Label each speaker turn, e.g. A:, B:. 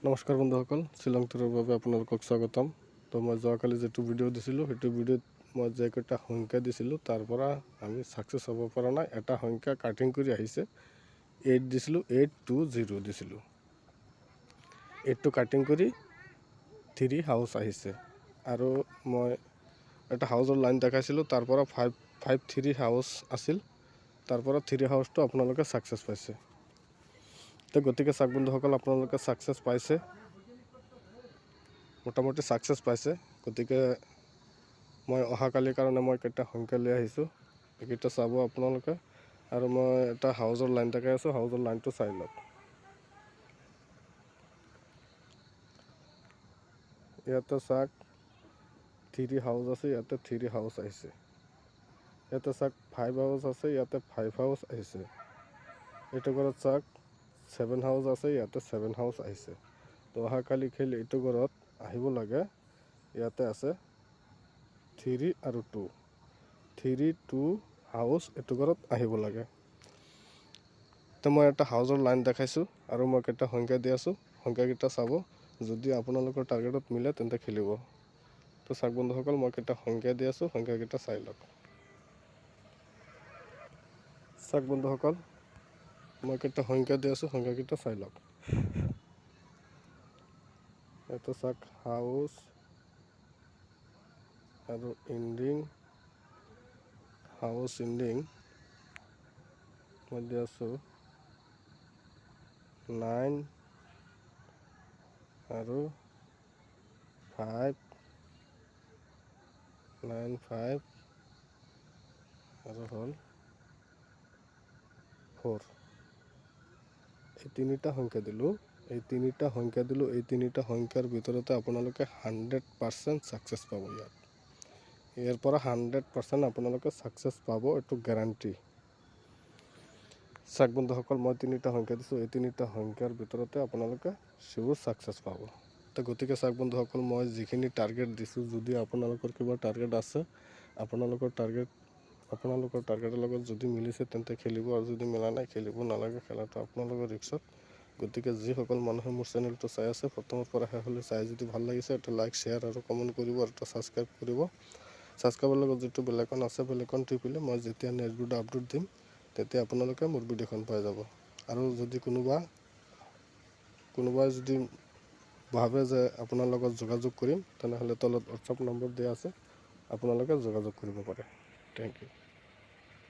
A: নমস্কাৰ বন্ধুসকল, শ্বিলং টুৰৰ বাবে আপোনালোকক স্বাগতম। তো মই যোৱাকালি যিটো ভিডিঅ' দিছিলোঁ সেইটো ভিডিঅ'ত মই যেইকেইটা সংখ্যা দিছিলোঁ তাৰ পৰা আমি ছাকচেছ হ'ব পৰা নাই। এটা সংখ্যা কাটিং কৰি আহিছে, 8 দিছিলোঁ, 820 দিছিলোঁ। 8টো কাটিং কৰি 3 হাউচ আহিছে আৰু মই এটা হাউচৰ লাইন দেখাইছিলোঁ, তাৰ পৰা 553 হাউচ আছিল, তাৰ পৰা 3 হাউচটো আপোনালোকে ছাকচেছ পাইছে। তো গতিকে চাওক বন্ধুসকল, আপোনালোকে ছাকচেছ পাইছে, মোটামুটি ছাকচেছ পাইছে। গতিকে মই অহাকালিৰ কাৰণে মই কেইটা সংখ্যা লৈ আহিছোঁ, এইকেইটা চাব আপোনালোকে। আৰু মই এটা হাউচৰ লাইন দেখাই আছোঁ, হাউচৰ লাইনটো চাই লওক। ইয়াতে চাওক 3 হাউচ আছে, ইয়াতে 3 হাউচ আহিছে। ইয়াতে চাওক 5 হাউচ আছে, ইয়াতে 5 হাউচ আহিছে। এইটো ঘৰত চাওক 7 হাউচ আছে, ইয়াতে 7 হাউচ আহিছে। তো অহাকালি খেল এইটো ঘৰত আহিব লাগে, ইয়াতে আছে 3 আৰু 2, 3, 2 হাউচ এইটো ঘৰত আহিব লাগে। তো মই এটা হাউচৰ লাইন দেখাইছোঁ আৰু মই কেইটা সংখ্যা দি আছোঁ, সংখ্যাকেইটা চাব। যদি আপোনালোকৰ টাৰ্গেটত মিলে তেন্তে খেলিব। তো চাওক বন্ধুসকল, মই কেইটা সংখ্যা দি আছোঁ, সংখ্যাকেইটা চাই লওক। চাওক বন্ধুসকল, মই কেইটা সংখ্যা দি আছোঁ, সংখ্যাকেইটা চাই লওক। এটা চাওক হাউচ আৰু ইণ্ডিং, হাউচ ইণ্ডিং মই দি আছোঁ 9 আৰু 5, 9, 5 আৰু হ'ল 4। এই তিনিটা সংখ্যা দিলোঁ, এই তিনিটা সংখ্যাৰ ভিতৰতে আপোনালোকে 100% ছাকচেছ পাব। ইয়াৰ পৰা 100% আপোনালোকে ছাকচেছ পাব, এইটো গেৰাণ্টি। চাওক বন্ধুসকল, মই তিনিটা সংখ্যা দিছোঁ, এই তিনিটা সংখ্যাৰ ভিতৰতে আপোনালোকে চিয়ৰ ছাকচেছ পাব। তো গতিকে চাওক বন্ধুসকল, মই যিখিনি টাৰ্গেট দিছোঁ, যদি আপোনালোকৰ কিবা টাৰ্গেট আছে, আপোনালোকৰ টাৰ্গেটৰ লগত যদি মিলিছে তেন্তে খেলিব, আৰু যদি মিলা নাই খেলিব নালাগে, খেলাটো আপোনালোকৰ ৰিক্সত। গতিকে যিসকল মানুহে মোৰ চেনেলটো চাই আছে, প্ৰথমৰ পৰা শেষলৈ চাই যদি ভাল লাগিছে, এটা লাইক, শ্বেয়াৰ আৰু কমেণ্ট কৰিব, আৰু এটা ছাবস্ক্ৰাইব কৰিব। ছাবস্ক্ৰাইবৰ লগত যিটো বেলেকন আছে, বেলেকন টিপিলে মই যেতিয়া নেক্সট ভিডিঅ' আপলোড দিম তেতিয়া আপোনালোকে মোৰ ভিডিঅ'খন পাই যাব। আৰু যদি কোনোবাই যদি ভাবে যে আপোনাৰ লগত যোগাযোগ কৰিম, তেনেহ'লে তলত হোৱাটছআপ নম্বৰ দিয়া আছে, আপোনালোকে যোগাযোগ কৰিব পাৰে। Thank U.